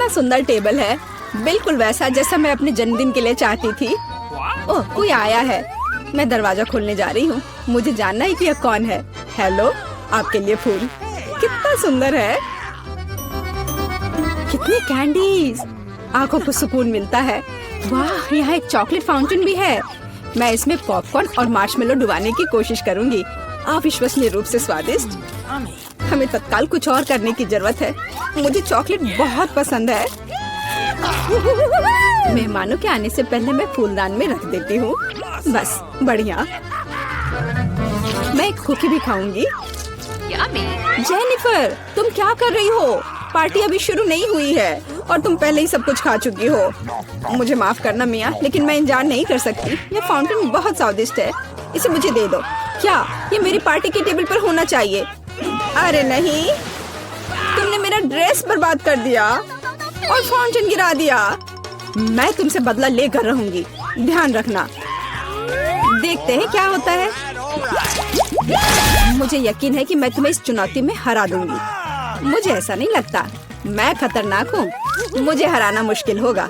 कितना सुंदर टेबल है, बिल्कुल वैसा जैसा मैं अपने जन्मदिन के लिए चाहती थी। ओह, कोई आया है। मैं दरवाजा खोलने जा रही हूँ। मुझे जानना है कि यह कौन है। हेलो, आपके लिए फूल। कितना सुंदर है। कितनी कैंडीज, आंखों को सुकून मिलता है। वाह, यहाँ एक चॉकलेट फाउंटेन भी है। मैं इसमें पॉपकॉर्न और मार्शमेलो डुबाने की कोशिश करूंगी। अविश्वसनीय रूप से स्वादिष्ट। हमें तत्काल कुछ और करने की जरूरत है। मुझे चॉकलेट बहुत पसंद है। मेहमानों के आने से पहले मैं फूलदान में रख देती हूँ। बस, बढ़िया। मैं एक कुकी भी खाऊंगी। जेनिफर, तुम क्या कर रही हो? पार्टी अभी शुरू नहीं हुई है और तुम पहले ही सब कुछ खा चुकी हो। मुझे माफ करना मिया, लेकिन मैं इंतजार नहीं कर सकती। यह फाउंटेन बहुत स्वादिष्ट है। इसे मुझे दे दो। क्या ये मेरी पार्टी की टेबल पर होना चाहिए? अरे नहीं, तुमने मेरा ड्रेस बर्बाद कर दिया और फाउंटेन गिरा दिया। मैं तुमसे बदला लेकर रहूंगी, ध्यान रखना। देखते हैं क्या होता है। मुझे यकीन है कि मैं तुम्हें इस चुनौती में हरा दूंगी। मुझे ऐसा नहीं लगता। मैं खतरनाक हूँ। मुझे हराना मुश्किल होगा।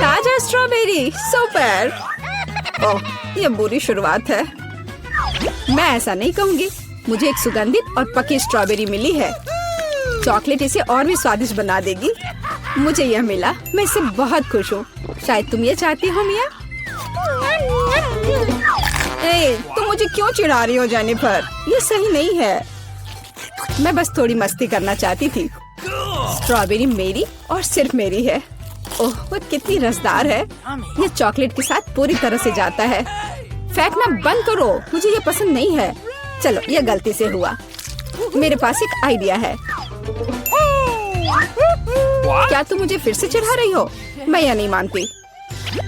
ताजा स्ट्रॉबेरी, सुपर। ओह, ये बुरी शुरुआत है। मैं ऐसा नहीं कहूँगी। मुझे एक सुगंधित और पकी स्ट्रॉबेरी मिली है। चॉकलेट इसे और भी स्वादिष्ट बना देगी। मुझे यह मिला, मैं इससे बहुत खुश हूँ। शायद तुम ये चाहती हो मिया। तुम मुझे क्यों चिढ़ा रही हो जेनिफर? ये सही नहीं है। मैं बस थोड़ी मस्ती करना चाहती थी। स्ट्रॉबेरी मेरी और सिर्फ मेरी है। ओह, वो कितनी रसदार है। ये चॉकलेट के साथ पूरी तरह से जाता है। फेंकना बंद करो, मुझे ये पसंद नहीं है। चलो, ये गलती से हुआ। मेरे पास एक आइडिया है। क्या तुम मुझे फिर से चिढ़ा रही हो? मैं यह नहीं मानती।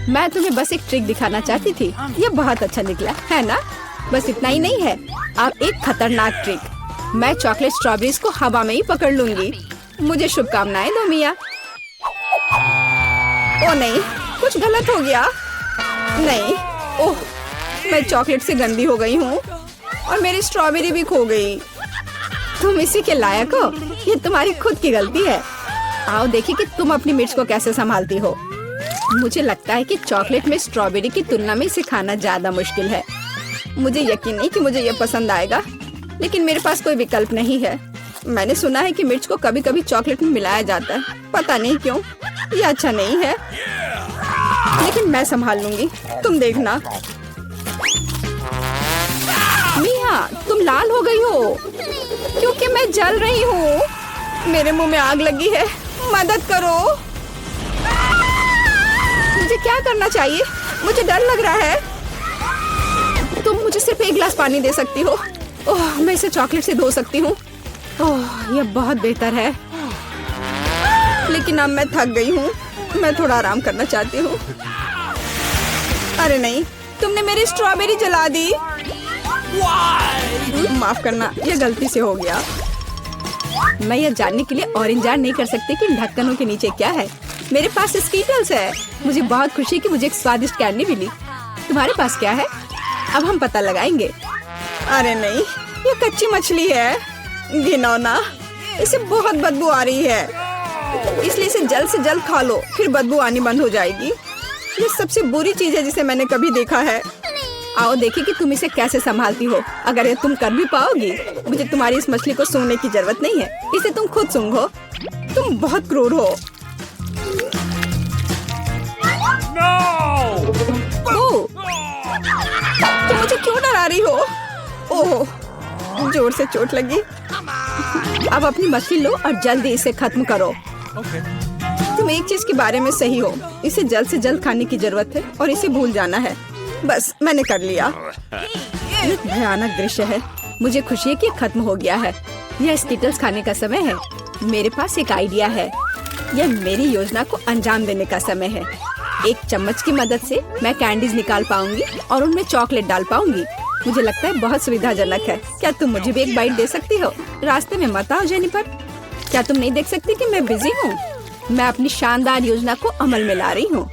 मैं तुम्हें बस एक ट्रिक दिखाना चाहती थी। ये बहुत अच्छा निकला है ना? बस इतना ही नहीं है, अब एक खतरनाक ट्रिक। मैं चॉकलेट स्ट्रॉबेरीज को हवा में ही पकड़ लूंगी। मुझे शुभकामनाएं दो मिया। ओ नहीं, कुछ गलत हो गया। नहीं, ओह, मैं चॉकलेट से गंदी हो गई हूँ और मेरी स्ट्रॉबेरी भी खो गई। तुम इसी के लायक हो। ये तुम्हारी खुद की गलती है। आओ देखिए कि तुम अपनी मिर्च को कैसे संभालती हो। मुझे लगता है कि चॉकलेट में स्ट्रॉबेरी की तुलना में इसे खाना ज्यादा मुश्किल है। मुझे यकीन नहीं कि मुझे ये पसंद आएगा, लेकिन मेरे पास कोई विकल्प नहीं है। मैंने सुना है कि मिर्च को कभी कभी चॉकलेट में मिलाया जाता है। पता नहीं क्यों। ये अच्छा नहीं है, लेकिन मैं संभाल लूंगी। तुम देखना। मिया, तुम लाल हो गई हो क्योंकि मैं जल रही हूँ। मेरे मुंह में आग लगी है। मदद करो। मुझे क्या करना चाहिए? मुझे डर लग रहा है। तुम मुझे सिर्फ एक गिलास पानी दे सकती हो। ओह, मैं इसे चॉकलेट से धो सकती हूँ। ओह, यह बहुत बेहतर है। लेकिन अब मैं थक गई हूँ। मैं थोड़ा आराम करना चाहती हूँ। अरे नहीं, तुमने मेरी स्ट्रॉबेरी जला दी। माफ करना, यह गलती से हो गया। मैं यह जानने के लिए और इंतजार नहीं कर सकती कि इन ढक्कनों के नीचे क्या है। मेरे पास स्कीटल्स है। मुझे बहुत खुशी कि मुझे एक स्वादिष्ट कैंडी मिली। तुम्हारे पास क्या है? अब हम पता लगाएंगे। अरे नहीं, ये कच्ची मछली है। घिनौना, इसे बहुत बदबू आ रही है, इसलिए इसे जल्द से जल्द खा लो, फिर बदबू आनी बंद हो जाएगी। ये सबसे बुरी चीज है जिसे मैंने कभी देखा है। आओ देखिए कि तुम इसे कैसे संभालती हो। अगर ये तुम कर भी पाओगी, मुझे तुम्हारी इस मछली को सूंघने की जरूरत नहीं है। इसे तुम खुद सूंघो। तुम बहुत क्रूर हो। ओह, तुम मुझे क्यों डरा रही हो? ओह, जोर से चोट लगी। अब अपनी मछली लो और जल्दी इसे खत्म करो। तुम एक चीज के बारे में सही हो। इसे जल्द से जल्द खाने की जरूरत है और इसे भूल जाना है। बस, मैंने कर लिया। ये भयानक दृश्य है। मुझे खुशी है कि खत्म हो गया है। यह स्कीटल्स खाने का समय है। मेरे पास एक आइडिया है। यह मेरी योजना को अंजाम देने का समय है। एक चम्मच की मदद से मैं कैंडीज निकाल पाऊंगी और उनमें चॉकलेट डाल पाऊंगी। मुझे लगता है बहुत सुविधाजनक है। क्या तुम मुझे भी एक बाइट दे सकती हो? रास्ते में मत आओ जेनिफर। क्या तुम नहीं देख सकती कि मैं बिजी हूँ? मैं अपनी शानदार योजना को अमल में ला रही हूँ।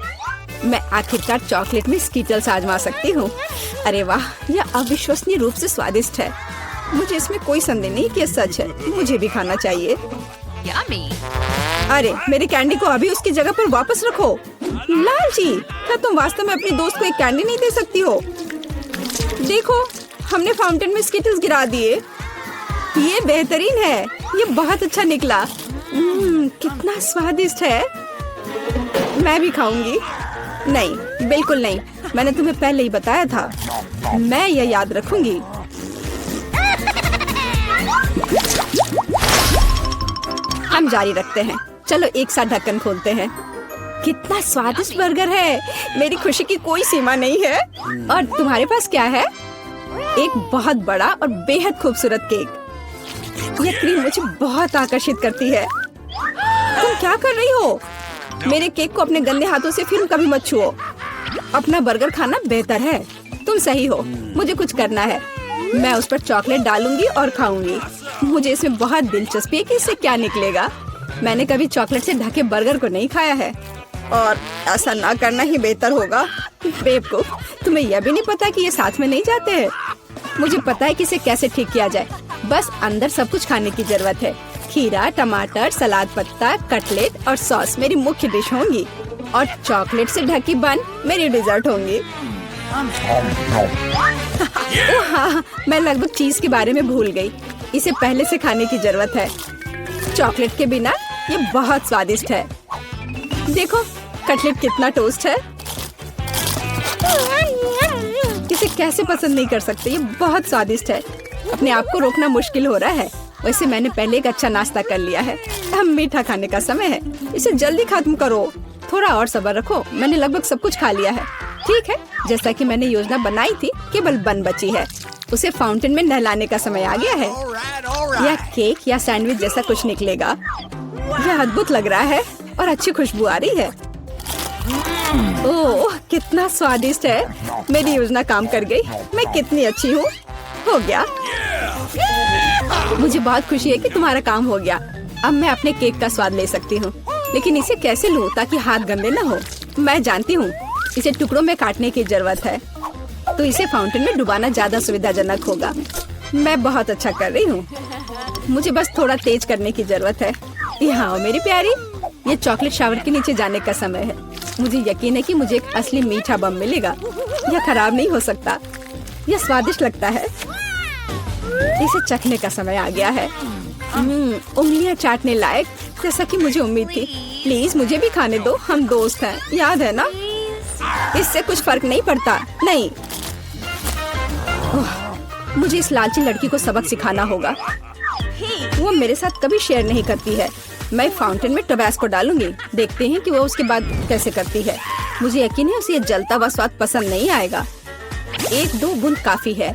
मैं आखिरकार चॉकलेट में स्कीटल्स आजमा सकती हूँ। अरे वाह, यह अविश्वसनीय रूप से स्वादिष्ट है। मुझे इसमें कोई संदेह नहीं कि यह सच है। मुझे भी खाना चाहिए। अरे मेरी कैंडी को अभी उसकी जगह पर वापस रखो। लालची, क्या तुम वास्तव में अपनी दोस्त को एक कैंडी नहीं दे सकती हो? देखो, हमने फाउंटेन में स्किटल्स गिरा दिए। ये बेहतरीन है, ये बहुत अच्छा निकला। कितना स्वादिष्ट है। मैं भी खाऊंगी। नहीं, बिल्कुल नहीं, मैंने तुम्हें पहले ही बताया था। मैं यह याद रखूंगी। हम जारी रखते हैं। चलो एक साथ ढक्कन खोलते हैं। कितना स्वादिष्ट बर्गर है। मेरी खुशी की कोई सीमा नहीं है। और तुम्हारे पास क्या है? एक बहुत बड़ा और बेहद खूबसूरत केक। यह क्रीम मुझे बहुत आकर्षित करती है। तुम क्या कर रही हो? मेरे केक को अपने गंदे हाथों से फिर कभी मत छुओ। अपना बर्गर खाना बेहतर है। तुम सही हो, मुझे कुछ करना है। मैं उस पर चॉकलेट डालूंगी और खाऊंगी। मुझे इसमें बहुत दिलचस्पी है कि इससे क्या निकलेगा। मैंने कभी चॉकलेट से ढके बर्गर को नहीं खाया है, और ऐसा ना करना ही बेहतर होगा। बेवकूफ, तुम्हें यह भी नहीं पता कि ये साथ में नहीं जाते हैं। मुझे पता है कि इसे कैसे ठीक किया जाए। बस अंदर सब कुछ खाने की जरूरत है। खीरा, टमाटर, सलाद पत्ता, कटलेट और सॉस मेरी मुख्य डिश होंगी, और चॉकलेट से ढकी बन मेरी डिजर्ट होंगी। ओह हाँ, मैं लगभग चीज के बारे में भूल गई। इसे पहले से खाने की जरूरत है। चॉकलेट के बिना ये बहुत स्वादिष्ट है। देखो, कटलेट कितना टोस्ट है। इसे कैसे पसंद नहीं कर सकते। ये बहुत स्वादिष्ट है। अपने आप को रोकना मुश्किल हो रहा है। वैसे मैंने पहले एक अच्छा नाश्ता कर लिया है। अब मीठा खाने का समय है। इसे जल्दी खत्म करो। थोड़ा और सब्र रखो। मैंने लगभग सब कुछ खा लिया है। ठीक है, जैसा कि मैंने योजना बनाई थी, केवल बन बची है। उसे फाउंटेन में नहलाने का समय आ गया है। यह केक या सैंडविच जैसा कुछ निकलेगा। यह अद्भुत लग रहा है और अच्छी खुशबू आ रही है। ओह, कितना स्वादिष्ट है। मेरी योजना काम कर गई। मैं कितनी अच्छी हूँ। हो गया। मुझे बहुत खुशी है कि तुम्हारा काम हो गया। अब मैं अपने केक का स्वाद ले सकती हूँ, लेकिन इसे कैसे लूँ ताकि हाथ गंदे न हो। मैं जानती हूँ, इसे टुकड़ों में काटने की जरूरत है, तो इसे फाउंटेन में डुबाना ज्यादा सुविधाजनक होगा। मैं बहुत अच्छा कर रही हूँ। मुझे बस थोड़ा तेज करने की जरूरत है। यहाँ मेरी प्यारी, ये चॉकलेट शावर के नीचे जाने का समय है। मुझे यकीन है कि मुझे एक असली मीठा बम मिलेगा। यह खराब नहीं हो सकता। यह स्वादिष्ट लगता है। इसे चखने का समय आ गया है। उंगलियां चाटने लायक, जैसा कि मुझे उम्मीद थी। प्लीज मुझे भी खाने दो। हम दोस्त हैं, याद है ना? इससे कुछ फर्क नहीं पड़ता। नहीं, मुझे इस लालची लड़की को सबक सिखाना होगा। वो मेरे साथ कभी शेयर नहीं करती है। मैं फाउंटेन में टबैस्को डालूंगी। देखते हैं कि वो उसके बाद कैसे करती है। मुझे यकीन है उसे ये जलता हुआ स्वाद पसंद नहीं आएगा। 1-2 बूंद काफी है।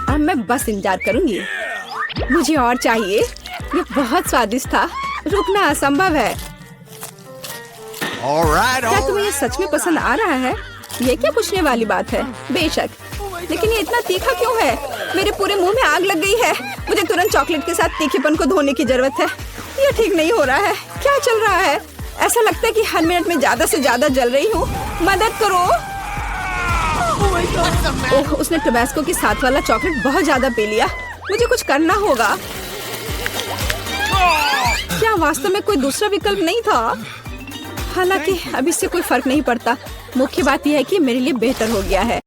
अब मैं बस इंतजार करूंगी। मुझे और चाहिए। ये बहुत स्वादिष्ट था। रुकना असंभव है। क्या तुम्हें ये सच में पसंद आ रहा है? ये क्या पूछने वाली बात है? बेशक, लेकिन ये इतना तीखा क्यों है? मेरे पूरे मुंह में आग लग गई है। मुझे तुरंत चॉकलेट के साथ तीखेपन को धोने की जरूरत है। ये ठीक नहीं हो रहा है। क्या चल रहा है? ऐसा लगता है कि हर मिनट में ज्यादा से ज्यादा जल रही हूँ। मदद करो। ओह, उसने टबैस्को के साथ वाला चॉकलेट बहुत ज्यादा पी लिया। मुझे कुछ करना होगा। क्या वास्तव में कोई दूसरा विकल्प नहीं था? हालांकि अब इससे कोई फर्क नहीं पड़ता। मुख्य बात यह है कि मेरे लिए बेहतर हो गया है।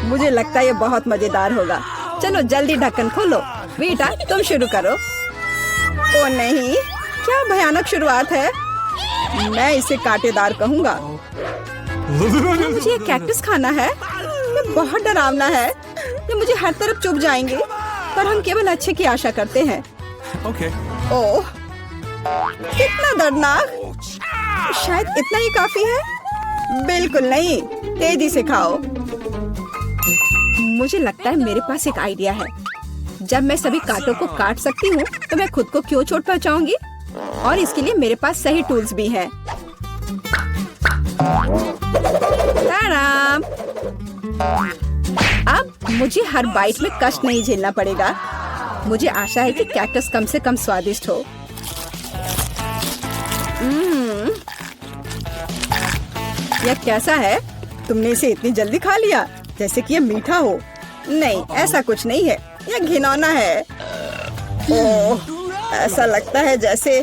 मुझे लगता है ये बहुत मजेदार होगा। चलो जल्दी ढक्कन खोलो। बेटा, तुम शुरू करो। ओ नहीं, क्या भयानक शुरुआत है। मैं इसे कांटेदार कहूँगा। मुझे ये कैक्टस खाना है। ये बहुत डरावना है। ये मुझे हर तरफ चुभ जाएंगे, पर हम केवल अच्छे की आशा करते हैं। ओह, कितना दर्दनाक। शायद इतना ही काफी है। बिल्कुल नहीं, तेजी से खाओ। मुझे लगता है मेरे पास एक आइडिया है। जब मैं सभी कांटों को काट सकती हूँ, तो मैं खुद को क्यों चोट पहुँचाऊंगी? और इसके लिए मेरे पास सही टूल्स भी हैं। ताराम! अब मुझे हर बाइट में कष्ट नहीं झेलना पड़ेगा। मुझे आशा है कि कैक्टस कम से कम स्वादिष्ट हो। यह कैसा है? तुमने इसे इतनी जल्दी खा लिया, जैसे कि यह मीठा हो। नहीं, ऐसा कुछ नहीं है। यह घिनौना है। ओह, ऐसा लगता है जैसे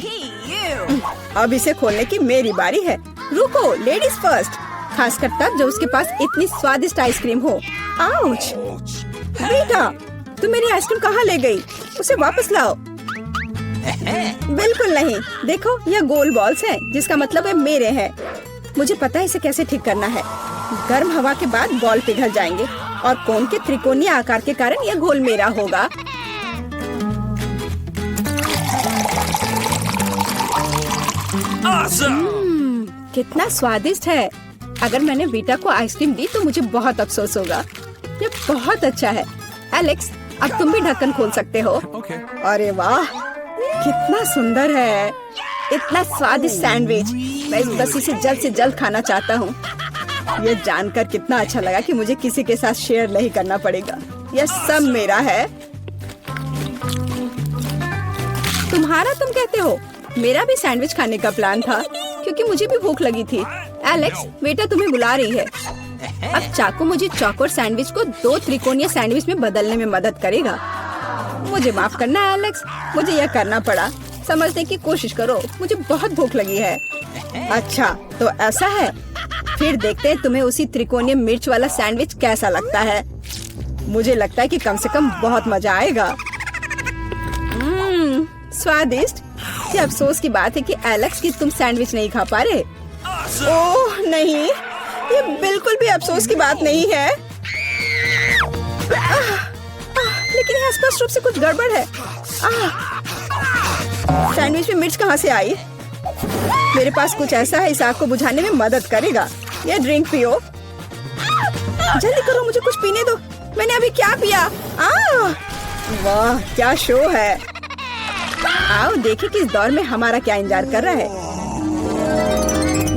अब इसे खोलने की मेरी बारी है। रुको, लेडीज फर्स्ट। खासकर तब जब उसके पास इतनी स्वादिष्ट आइसक्रीम हो। आउच! बेटा, तुम मेरी आइसक्रीम कहाँ ले गई? उसे वापस लाओ। बिल्कुल नहीं। देखो, यह गोल बॉल्स हैं, जिसका मतलब है मेरे हैं। मुझे पता है इसे कैसे ठीक करना है। गर्म हवा के बाद बॉल पिघल जाएंगे और कोन के त्रिकोणीय आकार के कारण यह घोल मेरा होगा। कितना स्वादिष्ट है। अगर मैंने बीटा को आइसक्रीम दी तो मुझे बहुत अफसोस होगा। ये बहुत अच्छा है। एलेक्स, अब तुम भी ढक्कन खोल सकते हो। अरे वाह, कितना सुंदर है। इतना स्वादिष्ट सैंडविच। मैं बस इसे जल्द से जल्द खाना चाहता हूँ। ये जानकर कितना अच्छा लगा कि मुझे किसी के साथ शेयर नहीं करना पड़ेगा। यह सब मेरा है। तुम्हारा तुम कहते हो? मेरा भी सैंडविच खाने का प्लान था, क्योंकि मुझे भी भूख लगी थी। एलेक्स, बेटा तुम्हें बुला रही है। अब चाकू मुझे चौकोर सैंडविच को 2 त्रिकोणीय सैंडविच में बदलने में मदद करेगा। मुझे माफ करना एलेक्स, मुझे यह करना पड़ा। समझने की कोशिश करो, मुझे बहुत भूख लगी है। अच्छा, तो ऐसा है। फिर देखते हैं तुम्हें उसी त्रिकोणीय मिर्च वाला सैंडविच कैसा लगता है। मुझे लगता है कि कम से कम बहुत मजा आएगा। स्वादिष्ट। ये अफसोस की बात है कि एलेक्स की तुम सैंडविच नहीं खा पा रहे। ओह नहीं, ये बिल्कुल भी अफसोस की बात नहीं है। लेकिन यहाँ स्पष्ट रूप से कुछ गड़बड़ है। सैंडविच में मिर्च कहाँ से आई? मेरे पास कुछ ऐसा है, इस आग को बुझाने में मदद करेगा। ये ड्रिंक पियो। जल्दी करो, मुझे कुछ पीने दो। मैंने अभी क्या पिया? वाह, क्या शो है। आओ देखें कि इस दौर में हमारा क्या इंतजार कर रहा है।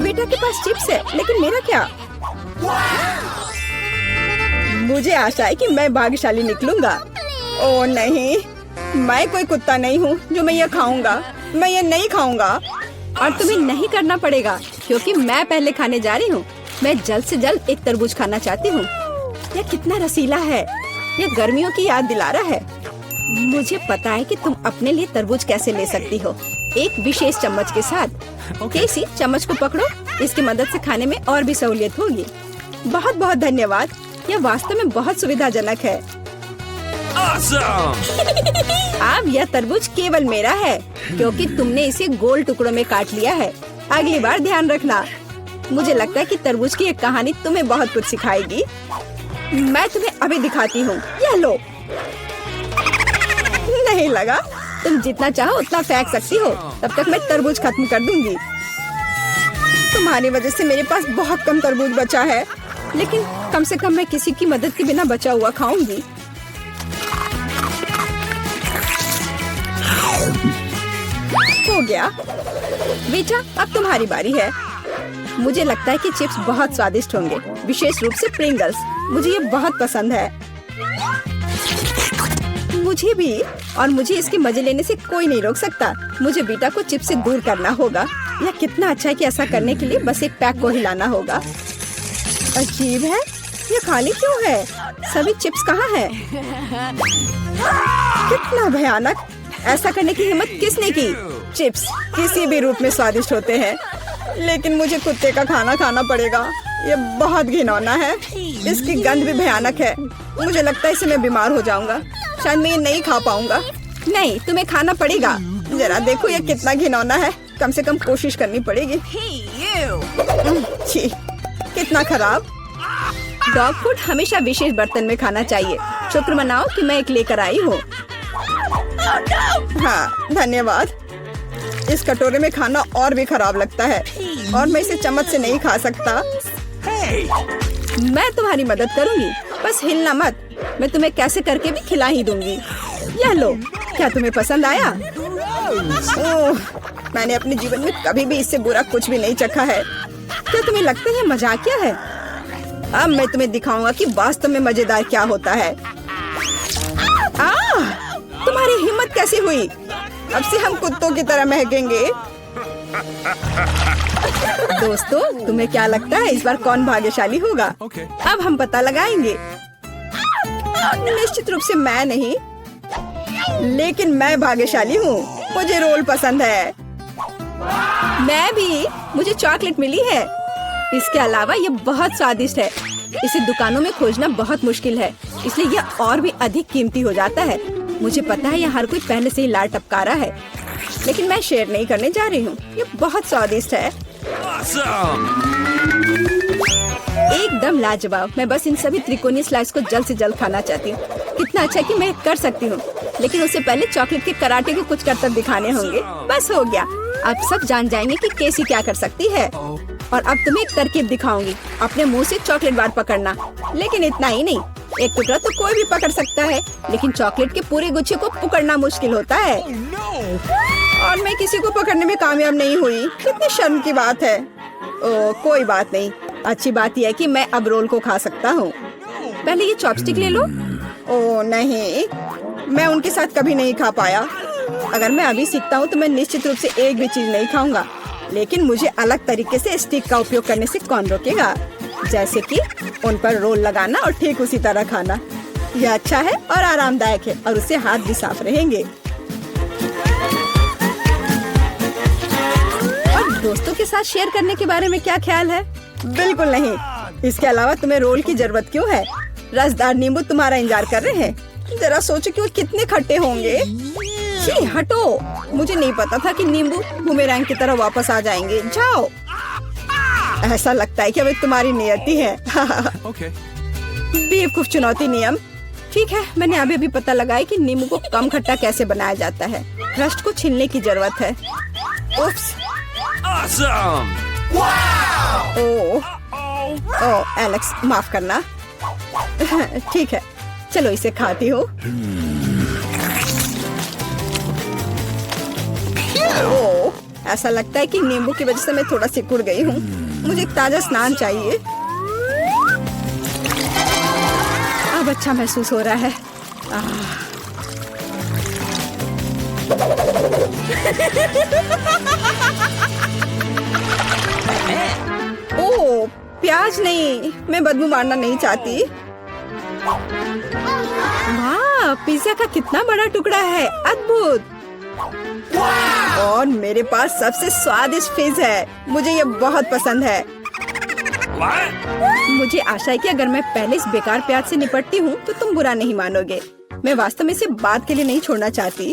बेटा के पास चिप्स है, लेकिन मेरा क्या? मुझे आशा है कि मैं भाग्यशाली निकलूंगा। ओह नहीं, मैं कोई कुत्ता नहीं हूँ जो मैं ये खाऊंगा। मैं ये नहीं खाऊंगा। और तुम्हें नहीं करना पड़ेगा, क्योंकि मैं पहले खाने जा रही हूँ। मैं जल्द से जल्द एक तरबूज खाना चाहती हूँ। यह कितना रसीला है। यह गर्मियों की याद दिला रहा है। मुझे पता है कि तुम अपने लिए तरबूज कैसे ले सकती हो, एक विशेष चम्मच के साथ। केसी, चम्मच को पकड़ो। इसकी मदद से खाने में और भी सहूलियत होगी। बहुत बहुत धन्यवाद। यह वास्तव में बहुत सुविधाजनक है। अब यह तरबूज केवल मेरा है, क्योंकि तुमने इसे गोल टुकड़ों में काट लिया है। अगली बार ध्यान रखना। मुझे लगता है कि तरबूज की एक कहानी तुम्हें बहुत कुछ सिखाएगी। मैं तुम्हें अभी दिखाती हूँ। यह लो। नहीं लगा? तुम जितना चाहो उतना फेंक सकती हो। तब तक मैं तरबूज खत्म कर दूंगी। तुम्हारी वजह से मेरे पास बहुत कम तरबूज बचा है, लेकिन कम से कम मैं किसी की मदद के बिना बचा हुआ खाऊंगी। हो गया। बेटा, अब तुम्हारी बारी है। मुझे लगता है कि चिप्स बहुत स्वादिष्ट होंगे, विशेष रूप से प्रिंगल्स। मुझे ये बहुत पसंद है। मुझे भी। और मुझे इसके मजे लेने से कोई नहीं रोक सकता। मुझे बीटा को चिप्स से दूर करना होगा। यह कितना अच्छा है कि ऐसा करने के लिए बस एक पैक को हिलाना होगा। अजीब है, ये खाली क्यों है? सभी चिप्स कहाँ हैं? कितना भयानक। ऐसा करने की हिम्मत किसने की? चिप्स किसी भी रूप में स्वादिष्ट होते हैं, लेकिन मुझे कुत्ते का खाना खाना पड़ेगा। ये बहुत घिनौना है। इसकी गंध भी भयानक है। मुझे लगता है इससे मैं बीमार हो जाऊंगा। शायद मैं ये नहीं खा पाऊंगा। नहीं, तुम्हें खाना पड़ेगा। जरा देखो ये कितना घिनौना है। कम से कम कोशिश करनी पड़ेगी। छी, कितना खराब। डॉग फूड हमेशा विशेष बर्तन में खाना चाहिए। शुक्र मनाओ कि मैं एक लेकर आई हूँ। हाँ, धन्यवाद। इस कटोरे में खाना और भी खराब लगता है, और मैं इसे चम्मच से नहीं खा सकता। मैं तुम्हारी मदद करूंगी, बस हिलना मत। मैं तुम्हें कैसे करके भी खिला ही दूंगी। यह लो। क्या तुम्हें पसंद आया? ओह, मैंने अपने जीवन में कभी भी इससे बुरा कुछ भी नहीं चखा है। क्या तुम्हें लगता है मजाकिया है? अब मैं तुम्हें दिखाऊंगा कि वास्तव में मजेदार क्या होता है। तुम्हारी हिम्मत कैसी हुई? अब से हम कुत्तों की तरह महकेंगे। दोस्तों, तुम्हें क्या लगता है इस बार कौन भाग्यशाली होगा? अब हम पता लगाएंगे। निश्चित रूप से मैं नहीं, लेकिन मैं भाग्यशाली हूँ। मुझे रोल पसंद है। मैं भी, मुझे चॉकलेट मिली है। इसके अलावा ये बहुत स्वादिष्ट है। इसे दुकानों में खोजना बहुत मुश्किल है, इसलिए यह और भी अधिक कीमती हो जाता है। मुझे पता है यह हर कोई पहले से ही लाल टपका रहा है, लेकिन मैं शेयर नहीं करने जा रही हूँ। ये बहुत स्वादिष्ट है। एकदम लाजवाब। मैं बस इन सभी त्रिकोणीय स्लाइस को जल्द से जल्द खाना चाहती हूँ। कितना अच्छा कि मैं कर सकती हूँ, लेकिन उससे पहले चॉकलेट के कराटे को कुछ करतब दिखाने होंगे। बस हो गया। अब सब जान जाएंगे कि कैसी क्या कर सकती है। और अब तुम्हें एक तरकीब दिखाऊंगी। अपने मुंह से चॉकलेट बार पकड़ना, लेकिन इतना ही नहीं। एक टुकड़ा तो कोई भी पकड़ सकता है, लेकिन चॉकलेट के पूरे गुच्छे को पकड़ना मुश्किल होता है। और मैं किसी को पकड़ने में कामयाब नहीं हुई। कितनी शर्म की बात है। ओ, कोई बात नहीं। अच्छी बात यह है कि मैं अब रोल को खा सकता हूँ। पहले ये चॉपस्टिक ले लो। ओ नहीं, मैं उनके साथ कभी नहीं खा पाया। अगर मैं अभी सीखता हूँ तो मैं निश्चित रूप से एक भी चीज नहीं खाऊंगा, लेकिन मुझे अलग तरीके से स्टिक का उपयोग करने से कौन रोकेगा। जैसे कि उन पर रोल लगाना और ठीक उसी तरह खाना। यह अच्छा है और आरामदायक है, और उससे हाथ भी साफ रहेंगे। और दोस्तों के साथ शेयर करने के बारे में क्या ख्याल है? बिल्कुल नहीं। इसके अलावा तुम्हें रोल की जरूरत क्यों है? रसदार नींबू तुम्हारा इंतजार कर रहे हैं। जरा सोचो कि वो कितने खट्टे होंगे। छी, हटो। मुझे नहीं पता था कि नींबू बूमेरैंग की तरह वापस आ जाएंगे। जाओ। ऐसा लगता है कि अब तुम्हारी नियति है। बेवकूफ चुनौती नियम। ठीक है, मैंने अभी भी पता लगाया कि नींबू को कम खट्टा कैसे बनाया जाता है। क्रस्ट को छीलने की जरूरत है। उफ्स। ओह एलेक्स, माफ करना। ठीक है, चलो इसे खाती हूँ। ओह, ऐसा लगता है कि नींबू की वजह से मैं थोड़ा सिकुड़ गई हूँ। मुझे एक ताजा स्नान चाहिए। अब अच्छा महसूस हो रहा है। ओह, प्याज नहीं। मैं बदबू मारना नहीं चाहती। वाह, पिज्जा का कितना बड़ा टुकड़ा है। अद्भुत। और मेरे पास सबसे स्वादिष्ट फिज है। मुझे ये बहुत पसंद है। मुझे आशा है कि अगर मैं पहले इस बेकार प्याज से निपटती हूँ तो तुम बुरा नहीं मानोगे। मैं वास्तव में इसे बात के लिए नहीं छोड़ना चाहती।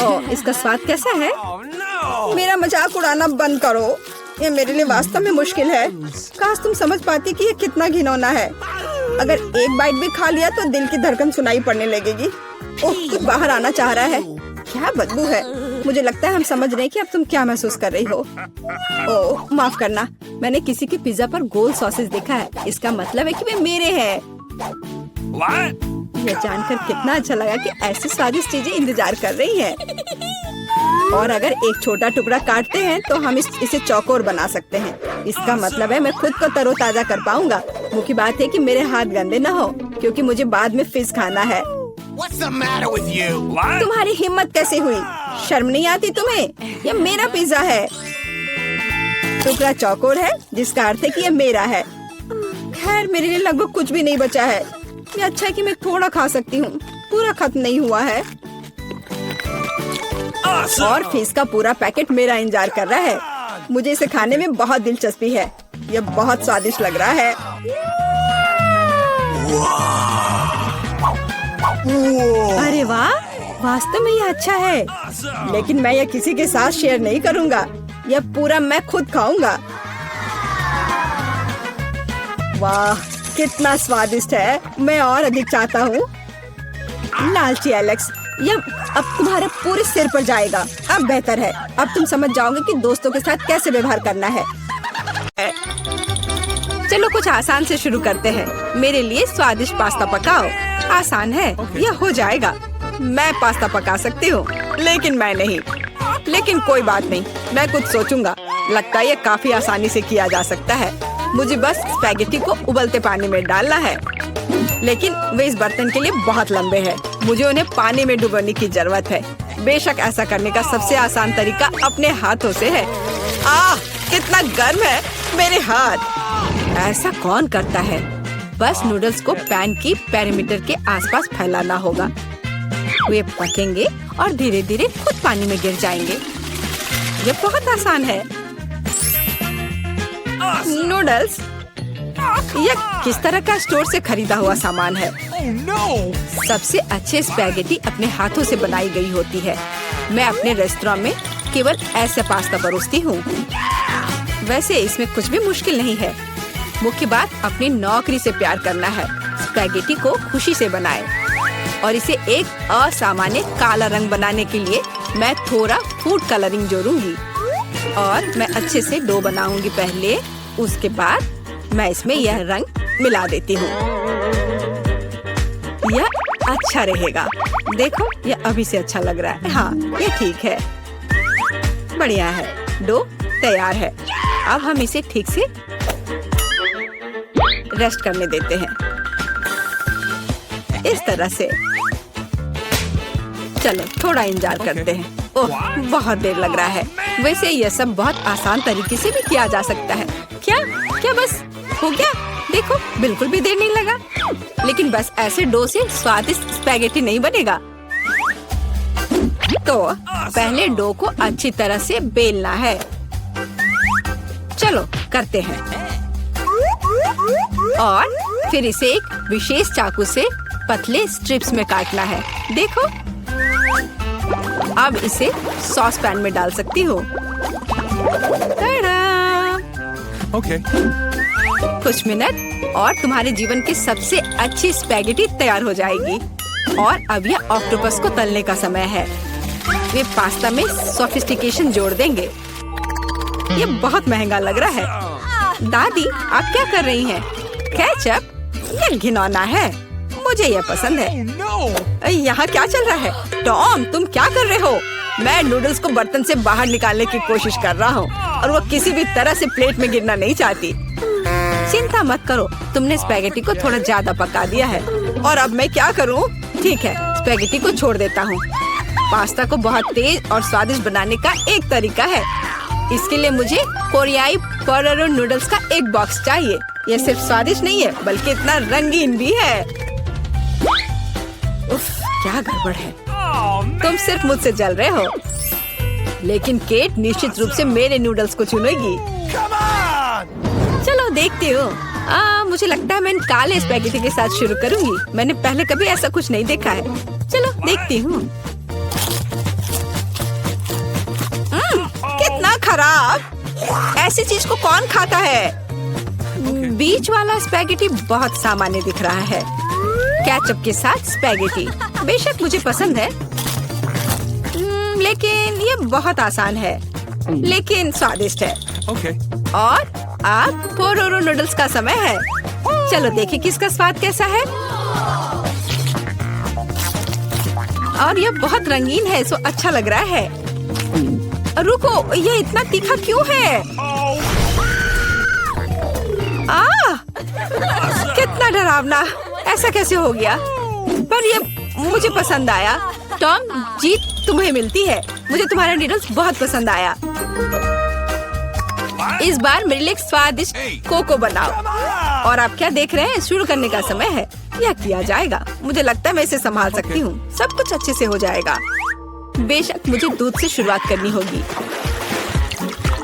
ओह, इसका स्वाद कैसा है? मेरा मजाक उड़ाना बंद करो। ये मेरे लिए वास्तव में मुश्किल है। काश तुम समझ पाती कि ये कितना घिनौना है। अगर एक बाइट भी खा लिया तो दिल की धड़कन सुनाई पड़ने लगेगी। ओह, कुछ बाहर आना चाह रहा है। क्या बदबू है। मुझे लगता है हम समझ रहे हैं कि अब तुम क्या महसूस कर रही हो। ओह, माफ करना। मैंने किसी के पिज्जा पर गोल सॉसेज देखा है। इसका मतलब है कि वे मेरे हैं। यह जानकर कितना अच्छा लगा कि ऐसी स्वादिष्ट चीजें इंतजार कर रही हैं। और अगर एक छोटा टुकड़ा काटते हैं तो हम इसे चौकोर बना सकते हैं। इसका मतलब है मैं खुद को तरोताजा कर पाऊंगा। मुख्य बात है कि मेरे हाथ गंदे न हो, क्योंकि मुझे बाद में फिज खाना है। तुम्हारी हिम्मत कैसे हुई? शर्म नहीं आती तुम्हें? यह मेरा पिज्जा है। टुकड़ा चौकोर है, जिसका अर्थ है कि यह मेरा है। खैर, मेरे लिए लगभग कुछ भी नहीं बचा है। ये अच्छा है कि मैं थोड़ा खा सकती हूँ। पूरा खत्म नहीं हुआ है। और फिज का पूरा पैकेट मेरा इंतजार कर रहा है। मुझे इसे खाने में बहुत दिलचस्पी है। यह बहुत स्वादिष्ट लग रहा है। अरे वाह, वास्तव में यह अच्छा है। लेकिन मैं यह किसी के साथ शेयर नहीं करूँगा। यह पूरा मैं खुद खाऊंगा। वाह, कितना स्वादिष्ट है। मैं और अधिक चाहता हूँ। लालची एलेक्स, यह अब तुम्हारे पूरे सिर पर जाएगा। अब बेहतर है। अब तुम समझ जाओगे कि दोस्तों के साथ कैसे व्यवहार करना है। चलो कुछ आसान से शुरू करते हैं। मेरे लिए स्वादिष्ट पास्ता पकाओ। आसान है, यह हो जाएगा। मैं पास्ता पका सकती हूँ, लेकिन मैं नहीं। लेकिन कोई बात नहीं, मैं कुछ सोचूंगा। लगता है यह काफी आसानी से किया जा सकता है। मुझे बस स्पैगेटी को उबलते पानी में डालना है, लेकिन वे इस बर्तन के लिए बहुत लंबे हैं। मुझे उन्हें पानी में डुबोने की जरूरत है। बेशक ऐसा करने का सबसे आसान तरीका अपने हाथों से है। आह, कितना गर्म है मेरे हाथ। ऐसा कौन करता है? बस नूडल्स को पैन की पेरीमीटर के आसपास फैलाना होगा। वे पकेंगे और धीरे धीरे खुद पानी में गिर जाएंगे। ये बहुत आसान है। नूडल्स, यह किस तरह का स्टोर से खरीदा हुआ सामान है। सबसे अच्छे स्पैगेटी अपने हाथों से बनाई गई होती है। मैं अपने रेस्टोरेंट में केवल ऐसे पास्ता परोसती हूँ। वैसे इसमें कुछ भी मुश्किल नहीं है। मुख्य बात अपनी नौकरी से प्यार करना है। स्पैगेटी को खुशी से बनाएं और इसे एक असामान्य काला रंग बनाने के लिए मैं थोड़ा फूड कलरिंग जोड़ूंगी और मैं अच्छे से डो बनाऊंगी पहले। उसके बाद मैं इसमें यह रंग मिला देती हूँ। यह अच्छा रहेगा। देखो, यह अभी से अच्छा लग रहा है। हाँ, ये ठीक है, बढ़िया है। डो तैयार है। अब हम इसे ठीक से रेस्ट करने देते हैं, इस तरह से। चलो थोड़ा इंतजार करते हैं। ओह, बहुत देर लग रहा है। वैसे यह सब बहुत आसान तरीके से भी किया जा सकता है। क्या बस हो गया? देखो, बिल्कुल भी देर नहीं लगा। लेकिन बस ऐसे डो से स्वादिष्ट स्पैगेटी नहीं बनेगा। तो पहले डो को अच्छी तरह से बेलना है। चलो करते हैं। और फिर इसे एक विशेष चाकू से पतले स्ट्रिप्स में काटना है। देखो, अब इसे सॉस पैन में डाल सकती हो। Okay. कुछ मिनट और तुम्हारे जीवन की सबसे अच्छी स्पैगेटी तैयार हो जाएगी। और अब यह ऑक्टोपस को तलने का समय है। वे पास्ता में सोफिस्टिकेशन जोड़ देंगे। ये बहुत महंगा लग रहा है। दादी, आप क्या कर रही हैं? केचप? ये घिनौना है। मुझे यह पसंद है। यहाँ क्या चल रहा है? टॉम, तुम क्या कर रहे हो? मैं नूडल्स को बर्तन से बाहर निकालने की कोशिश कर रहा हूँ और वो किसी भी तरह से प्लेट में गिरना नहीं चाहती। चिंता मत करो, तुमने स्पैगेटी को थोड़ा ज्यादा पका दिया है। और अब मैं क्या करूँ? ठीक है, स्पैगेटी को छोड़ देता हूँ। पास्ता को बहुत तेज और स्वादिष्ट बनाने का एक तरीका है। इसके लिए मुझे कोरियाई पोटेटो नूडल्स का एक बॉक्स चाहिए। ये सिर्फ स्वादिष्ट नहीं है, बल्कि इतना रंगीन भी है। उफ, क्या गड़बड़ है। तुम सिर्फ मुझसे जल रहे हो। लेकिन केट निश्चित रूप से मेरे नूडल्स को चुनेगी। चलो देखती हूँ। मुझे लगता है मैं इन काले स्पैगेटी के साथ शुरू करूँगी। मैंने पहले कभी ऐसा कुछ नहीं देखा है। चलो देखती हूँ। कितना खराब! ऐसी चीज को कौन खाता है? बीच वाला स्पैगेटी बहुत सामान्य दिख रहा है। केचप के साथ स्पैगेटी बेशक मुझे पसंद है, लेकिन ये बहुत आसान है, लेकिन स्वादिष्ट है। और अब पोटेटो नूडल्स का समय है। चलो देखें किसका स्वाद कैसा है। और ये बहुत रंगीन है, सो अच्छा लग रहा है। रुको, ये इतना तीखा क्यों है? कितना डरावना! ऐसा कैसे हो गया? पर ये मुझे पसंद आया। टॉम, जीत तुम्हें मिलती है। मुझे तुम्हारा नूडल्स बहुत पसंद आया। इस बार मेरे लिए स्वादिष्ट कोको बनाओ। और आप क्या देख रहे हैं? शुरू करने का समय है। यह किया जाएगा। मुझे लगता है मैं इसे संभाल सकती हूँ। सब कुछ अच्छे से हो जाएगा। बेशक मुझे दूध से शुरुआत करनी होगी।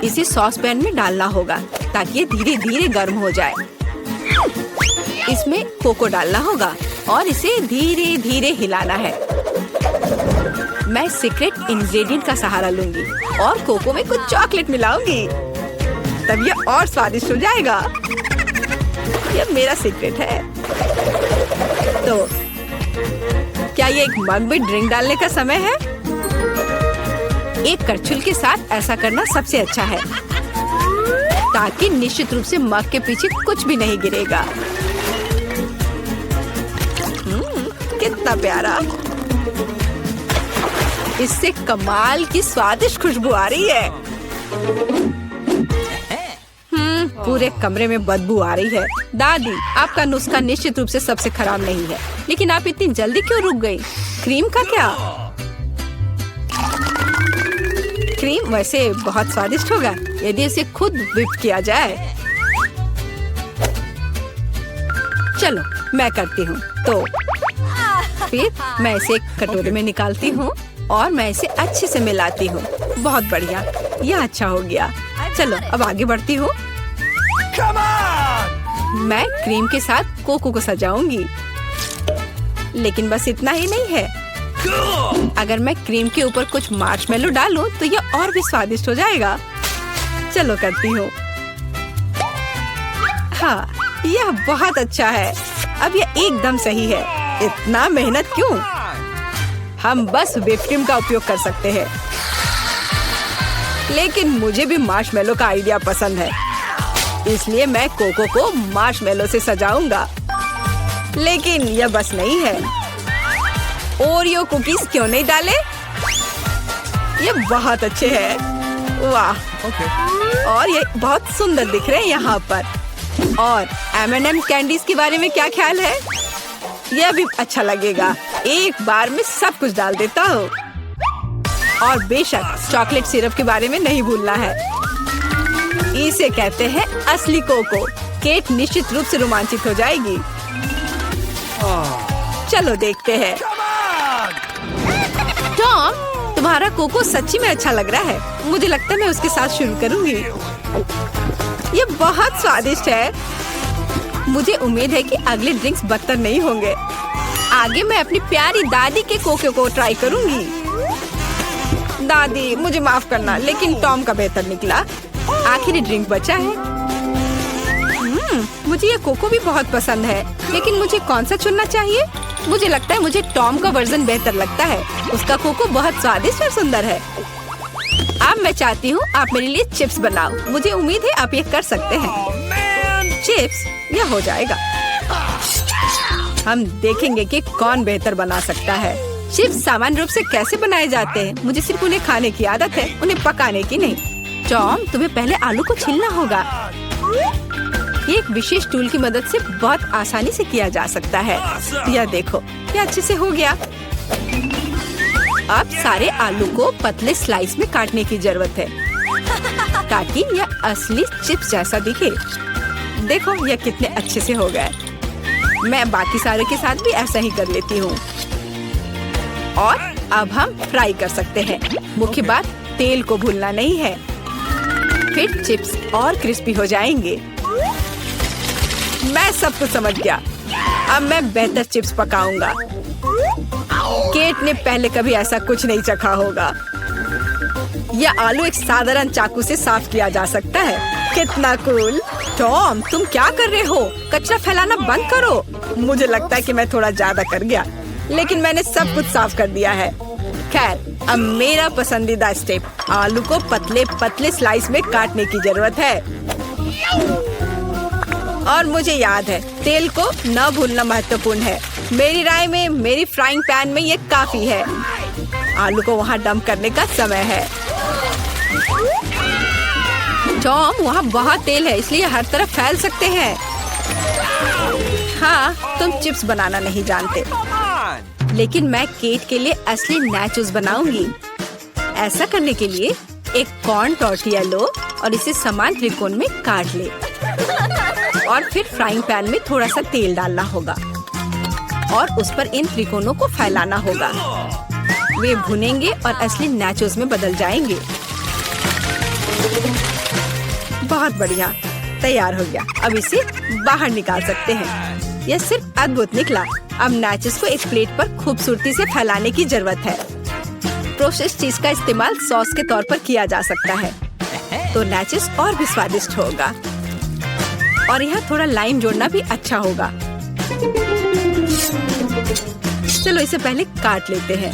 इसे सॉस पैन में डालना होगा ताकि ये धीरे धीरे गर्म हो जाए। इसमें कोको डालना होगा और इसे धीरे धीरे हिलाना है। मैं सीक्रेट इंग्रेडिएंट का सहारा लूंगी और कोको में कुछ चॉकलेट मिलाऊंगी, तब ये और स्वादिष्ट हो जाएगा। ये मेरा सीक्रेट है। तो क्या ये एक मग में ड्रिंक डालने का समय है? एक करछुल के साथ ऐसा करना सबसे अच्छा है, ताकि निश्चित रूप से मग के पीछे कुछ भी नहीं गिरेगा। कितना प्यारा! इससे कमाल की स्वादिष्ट खुशबू आ रही है। पूरे कमरे में बदबू आ रही है। दादी, आपका नुस्खा निश्चित रूप से सबसे खराब नहीं है, लेकिन आप इतनी जल्दी क्यों रुक गई? क्रीम का क्या? क्रीम वैसे बहुत स्वादिष्ट होगा यदि इसे खुद व्हिप किया जाए। चलो मैं करती हूँ। तो फिर मैं इसे एक कटोरे में निकालती हूँ और मैं इसे अच्छे से मिलाती हूँ। बहुत बढ़िया, यह अच्छा हो गया। चलो अब आगे बढ़ती हूँ। मैं क्रीम के साथ कोको को सजाऊंगी, लेकिन बस इतना ही नहीं है। अगर मैं क्रीम के ऊपर कुछ मार्शमेलो डालूं तो यह और भी स्वादिष्ट हो जाएगा। चलो करती हूँ। हाँ, यह बहुत अच्छा है। अब यह एकदम सही है। इतना मेहनत क्यों? हम बस व्हिप क्रीम का उपयोग कर सकते हैं, लेकिन मुझे भी मार्शमेलो का आइडिया पसंद है, इसलिए मैं कोको को मार्शमेलो से सजाऊंगा। लेकिन यह बस नहीं है। ओरियो कुकीज क्यों नहीं डाले? ये बहुत अच्छे हैं। वाह, और ये बहुत सुंदर दिख रहे हैं यहाँ पर। और M&M कैंडीज के बारे में क्या ख्याल है? यह भी अच्छा लगेगा। एक बार में सब कुछ डाल देता हूँ। और बेशक चॉकलेट सिरप के बारे में नहीं भूलना है। इसे कहते हैं असली कोको। केट निश्चित रूप से रोमांचित हो जाएगी। चलो देखते हैं। टॉम, तुम्हारा कोको सच्ची में अच्छा लग रहा है। मुझे लगता है मैं उसके साथ शुरू करूंगी। ये बहुत स्वादिष्ट है। मुझे उम्मीद है कि अगले ड्रिंक्स बदतर नहीं होंगे। आगे मैं अपनी प्यारी दादी के कोको को ट्राई करूंगी। दादी, मुझे माफ करना, लेकिन टॉम का बेहतर निकला। आखिरी ड्रिंक बचा है। मुझे ये कोको भी बहुत पसंद है, लेकिन मुझे कौन सा चुनना चाहिए? मुझे लगता है मुझे टॉम का वर्जन बेहतर लगता है। उसका कोको बहुत स्वादिष्ट और सुंदर है। अब मैं चाहती हूँ आप मेरे लिए चिप्स बनाओ। मुझे उम्मीद है आप ये कर सकते हैं। चिप्स, यह हो जाएगा। हम देखेंगे कि कौन बेहतर बना सकता है। चिप्स सामान्य रूप से कैसे बनाए जाते हैं? मुझे सिर्फ उन्हें खाने की आदत है, उन्हें पकाने की नहीं। टॉम, तुम्हें पहले आलू को छीलना होगा। ये एक विशेष टूल की मदद से बहुत आसानी से किया जा सकता है। यह देखो, यह अच्छे से हो गया। अब सारे आलू को पतले स्लाइस में काटने की जरूरत है, ताकि यह असली चिप्स जैसा दिखे। देखो, यह कितने अच्छे से हो गए। मैं बाकी सारे के साथ भी ऐसा ही कर लेती हूँ। और अब हम फ्राई कर सकते हैं। मुख्य बात, तेल को भूलना नहीं है। फिर चिप्स और क्रिस्पी हो जाएंगे। मैं सब कुछ समझ गया। अब मैं बेहतर चिप्स पकाऊंगा। केट ने पहले कभी ऐसा कुछ नहीं चखा होगा। यह आलू एक साधारण चाकू से साफ किया जा सकता है। कितना कूल। टॉम, तुम क्या कर रहे हो? कचरा फैलाना बंद करो। मुझे लगता है कि मैं थोड़ा ज्यादा कर गया, लेकिन मैंने सब कुछ साफ कर दिया है। खैर, अब मेरा पसंदीदा स्टेप, आलू को पतले पतले स्लाइस में काटने की जरूरत है। और मुझे याद है, तेल को न भूलना महत्वपूर्ण है। मेरी राय में मेरी फ्राइंग पैन में ये काफी है। आलू को वहाँ डंप करने का समय है। टॉम, वहाँ बहुत तेल है, इसलिए हर तरफ फैल सकते हैं। हाँ, तुम चिप्स बनाना नहीं जानते, लेकिन मैं केट के लिए असली नाचोस बनाऊंगी। ऐसा करने के लिए एक कॉर्न टॉर्टिया लो और इसे समान त्रिकोण में काट ले। और फिर फ्राइंग पैन में थोड़ा सा तेल डालना होगा और उस पर इन त्रिकोणों को फैलाना होगा। वे भुनेंगे और असली नाचोस में बदल जाएंगे। बहुत बढ़िया, तैयार हो गया। अब इसे बाहर निकाल सकते हैं। यह सिर्फ अद्भुत निकला। अब नाचोस को एक प्लेट पर खूबसूरती से फैलाने की जरूरत है। प्रोसेस्ड चीज का इस्तेमाल सॉस के तौर पर किया जा सकता है, तो नाचोस और भी स्वादिष्ट होगा। और यहाँ थोड़ा लाइम जोड़ना भी अच्छा होगा। चलो इसे पहले काट लेते हैं।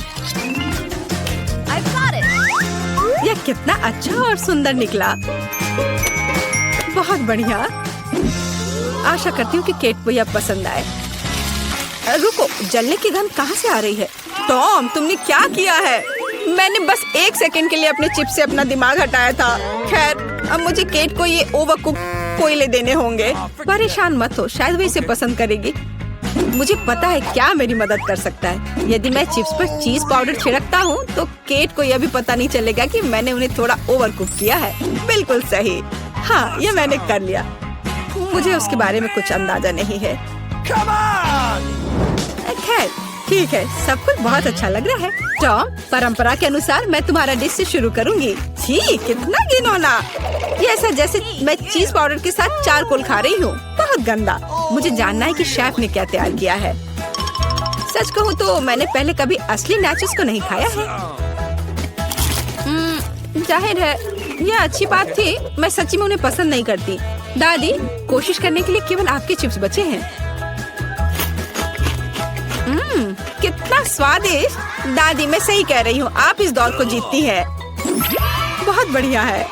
यह कितना अच्छा और सुंदर निकला। बहुत बढ़िया। आशा करती हूँ कि केट को यह पसंद आए। रुको, जलने की गंध कहाँ से आ रही है? टॉम, तुमने क्या किया है? मैंने बस एक सेकंड के लिए अपने चिप से अपना दिमाग हटाया था। खैर, अब मुझे केट को ये ओवरकुक कोयले देने होंगे। परेशान मत हो, शायद वो इसे पसंद करेगी। मुझे पता है क्या मेरी मदद कर सकता है। यदि मैं चिप्स पर चीज पाउडर छिड़कता हूँ, तो केट को यह भी पता नहीं चलेगा कि मैंने उन्हें थोड़ा ओवरकुक किया है। बिल्कुल सही। हाँ, यह मैंने कर लिया। मुझे उसके बारे में कुछ अंदाजा नहीं है। खैर, ठीक है, सब कुछ बहुत अच्छा लग रहा है। टॉम, परंपरा के अनुसार मैं तुम्हारा डिश से शुरू करूंगी। छी, कितना घिनौना। ये ऐसा जैसे मैं चीज पाउडर के साथ चारकोल खा रही हूँ। बहुत गंदा। मुझे जानना है कि शेफ ने क्या तैयार किया है। सच कहूँ तो मैंने पहले कभी असली नाचोस को नहीं खाया है। जाहिर है यह अच्छी बात थी। मैं सच्ची में उन्हें पसंद नहीं करती। दादी, कोशिश करने के लिए केवल आपके चिप्स बचे हैं। कितना स्वादिष्ट। दादी, मैं सही कह रही हूँ, आप इस दौर को जीतती है। बहुत बढ़िया है।